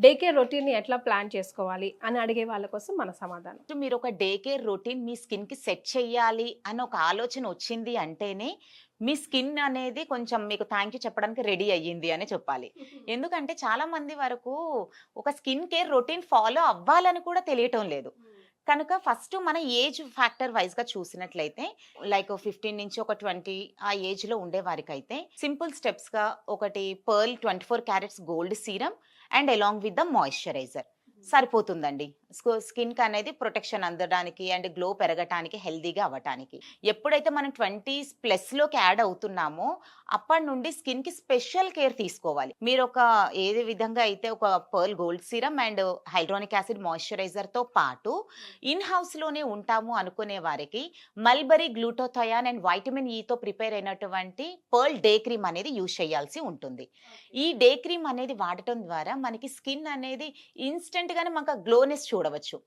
Day care రొటీన్‌ని ఎట్లా plan చేసుకోవాలి అని అడిగే వాళ్ళ కోసం మన సమాధానం. మీరు ఒక డే కేర్ రొటీన్ మీ స్కిన్‌కి సెట్ చెయ్యాలి అన్న ఒక ఆలోచన వచ్చింది అంటేనే, మీ స్కిన్ అనేది కొంచెం మీకు థాంక్ యూ చెప్పడానికి రెడీ అయ్యింది అనే చెప్పాలి. ఎందుకంటే చాలా మంది వరకు ఒక స్కిన్ కేర్ రొటీన్ ఫాలో అవ్వాలని కూడా తెలియటం లేదు. కనుక ఫస్ట్ మన ఏజ్ ఫ్యాక్టర్ వైస్‌గా చూసినట్లయితే లైక్ 15 నుంచి ఒక 20 ఆ ఏజ్‌లో ఉండేవారికైతే సింపుల్ స్టెప్స్‌గా ఒకటి pearl 24 carats gold serum and along with the moisturiser సరిపోతుందండి. స్కిన్‌కి అనేది ప్రొటెక్షన్ అందడానికి అండ్ గ్లో పెరగటానికి, హెల్తీగా అవ్వటానికి. ఎప్పుడైతే మనం 20s ప్లస్‌లోకి యాడ్ అవుతున్నామో, అప్పటి నుండి స్కిన్‌కి స్పెషల్ కేర్ తీసుకోవాలి. మీరొక ఏది విధంగా అయితే ఒక pearl gold serum and hyaluronic acid మాయిశ్చరైజర్‌తో పాటు ఇన్ హౌస్‌లోనే ఉంటాము అనుకునే వారికి మల్బరీ గ్లూటాథయాన్ అండ్ వైటమిన్ ఇతో ప్రిపేర్ అయినటువంటి పర్ల్ డే క్రీమ్ అనేది యూజ్ చేయాల్సి ఉంటుంది. ఈ డే క్రీమ్ అనేది వాడటం ద్వారా మనకి స్కిన్ అనేది ఇన్‌స్టంట్‌గానే మనకు ఆ గ్లోనెస్ చూడవచ్చు.